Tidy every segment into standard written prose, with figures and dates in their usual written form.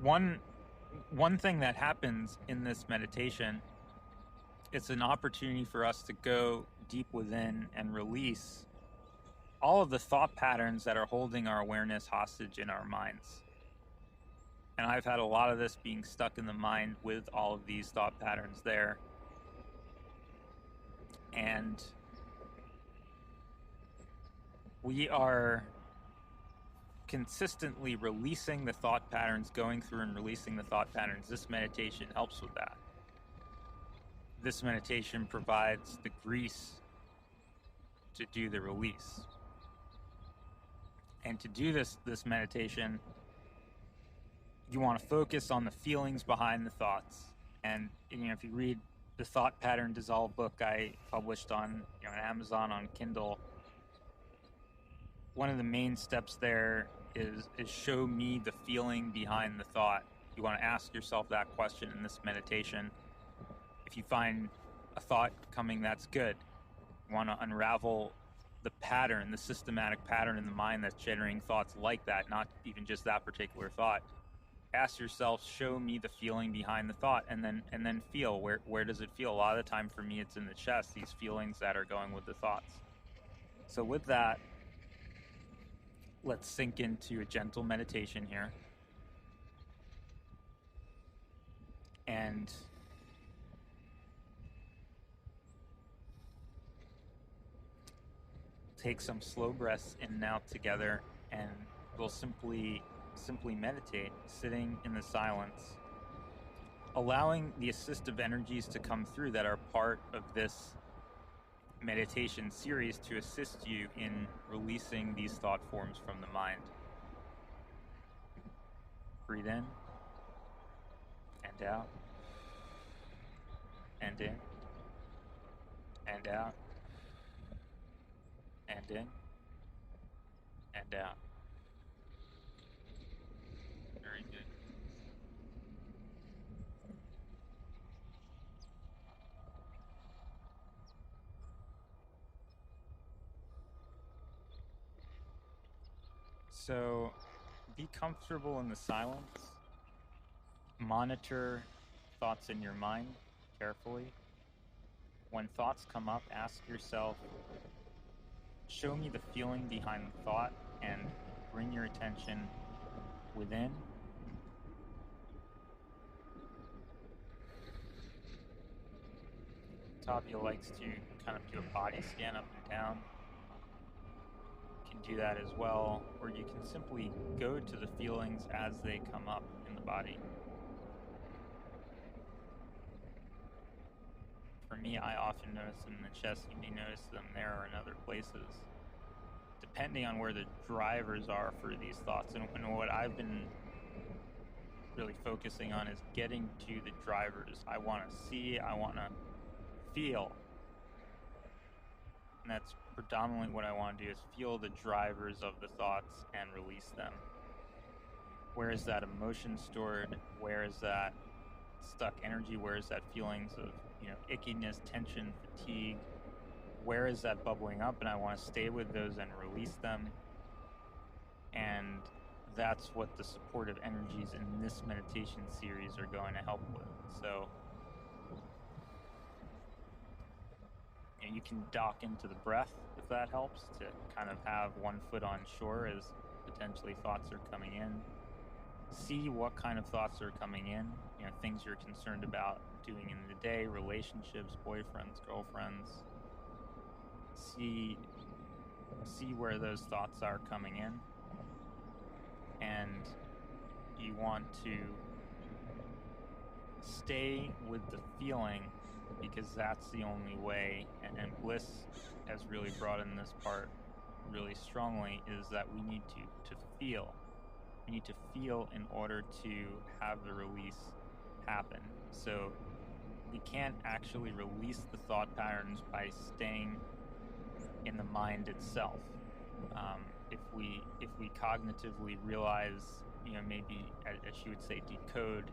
One one thing that happens in this meditation, it's an opportunity for us to go deep within and release all of the thought patterns that are holding our awareness hostage in our minds. And I've had a lot of this being stuck in the mind with all of these thought patterns there. And we are consistently releasing the thought patterns, going through and releasing the thought patterns. This meditation helps with that. This meditation provides the grease to do the release. And to do this meditation, you want to focus on the feelings behind the thoughts. And if you read the Thought Pattern Dissolve book I published on on Amazon on Kindle, one of the main steps there is show me the feeling behind the thought. You want to ask yourself that question in this meditation. If you find a thought coming that's good, you want to unravel the pattern, the systematic pattern in the mind that's generating thoughts like that, not even just that particular thought. Ask yourself, show me the feeling behind the thought, and then feel where does it feel. A lot of the time for me it's in the chest, these feelings that are going with the thoughts. So with that, let's sink into a gentle meditation here. And take some slow breaths in and out together, and we'll simply meditate, sitting in the silence, allowing the assistive energies to come through that are part of this meditation series to assist you in releasing these thought forms from the mind. Breathe in and out, and in and out, and in and out. Very good. So be comfortable in the silence. Monitor thoughts in your mind carefully. When thoughts come up, ask yourself, show me the feeling behind the thought, and bring your attention within. Tapia likes to kind of do a body scan up and down. You can do that as well, or you can simply go to the feelings as they come up in the body. For me, I often notice them in the chest. You may notice them there or in other places, depending on where the drivers are for these thoughts. And what I've been really focusing on is getting to the drivers. I want to see, I want to feel. And that's predominantly what I want to do, is feel the drivers of the thoughts and release them. Where is that emotion stored? Where is that stuck energy? Where is that feelings of ickiness, tension, fatigue? Where is that bubbling up? And I want to stay with those and release them. And that's what the supportive energies in this meditation series are going to help with. So you can dock into the breath if that helps, to kind of have one foot on shore as potentially thoughts are coming in. See what kind of thoughts are coming in, things you're concerned about doing in the day, relationships, boyfriends, girlfriends. See where those thoughts are coming in, and you want to stay with the feeling, because that's the only way. And Bliss has really brought in this part really strongly, is that we need to feel. We need to feel in order to have the release happen. So we can't actually release the thought patterns by staying in the mind itself. If we cognitively realize, maybe as you would say, decode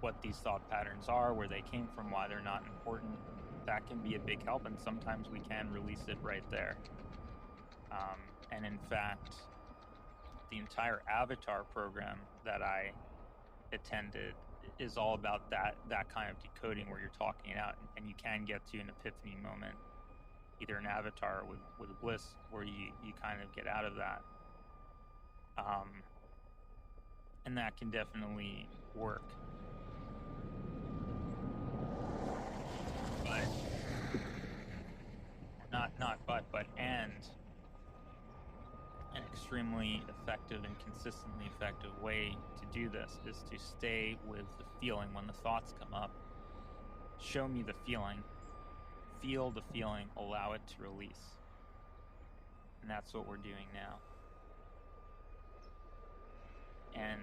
what these thought patterns are, where they came from, why they're not important, that can be a big help, and sometimes we can release it right there. And in fact, the entire Avatar program that I attended is all about that kind of decoding, where you're talking it out, and you can get to an epiphany moment, either an avatar with bliss, where you kind of get out of that. And that can definitely work. But and an extremely effective and consistently effective way to do this is to stay with the feeling when the thoughts come up. Show me the feeling, feel the feeling, allow it to release. And that's what we're doing now. And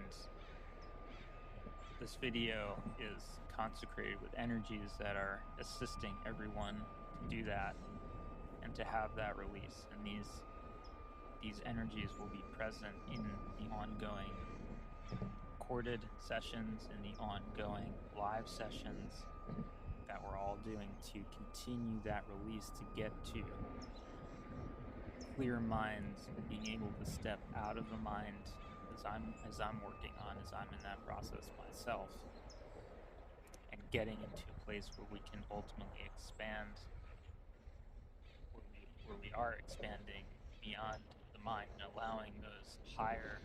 this video is consecrated with energies that are assisting everyone to do that and to have that release. And these energies will be present in the ongoing recorded sessions and the ongoing live sessions that we're all doing to continue that release, to get to clear minds, being able to step out of the mind as I'm working on, as I'm in that process myself, and getting into a place where we can ultimately expand, where we are expanding beyond the mind and allowing those higher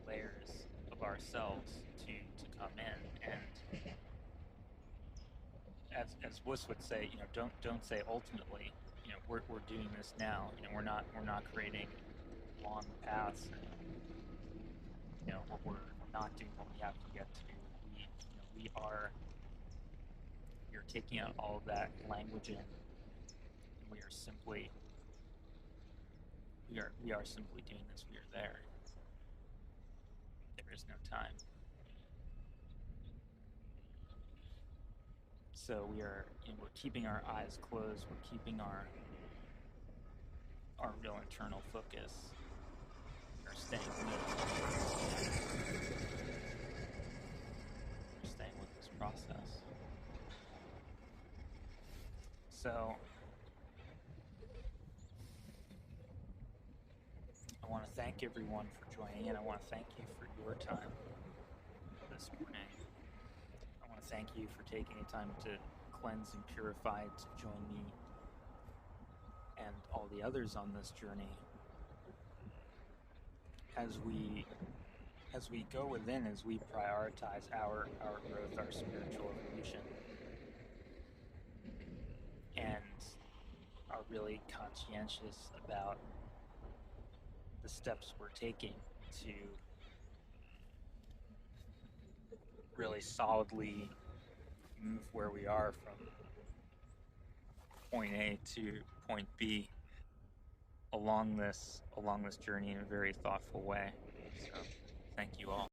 layers of ourselves to come in. And as Bliss would say, don't say ultimately. We're doing this now. We're not creating long paths. We're not doing what we have to get to. We are taking out all of that language in, and we are simply doing this. We are there. There is no time. So we're keeping our eyes closed. We're keeping our real internal focus. We're staying with this process. So I want to thank everyone for joining in. I want to thank you for your time this morning. I want to thank you for taking the time to cleanse and purify, to join me and all the others on this journey as we go within, as we prioritize our growth, our spiritual evolution, and are really conscientious about the steps we're taking to really solidly move where we are from point A to point B along this journey in a very thoughtful way. So thank you all.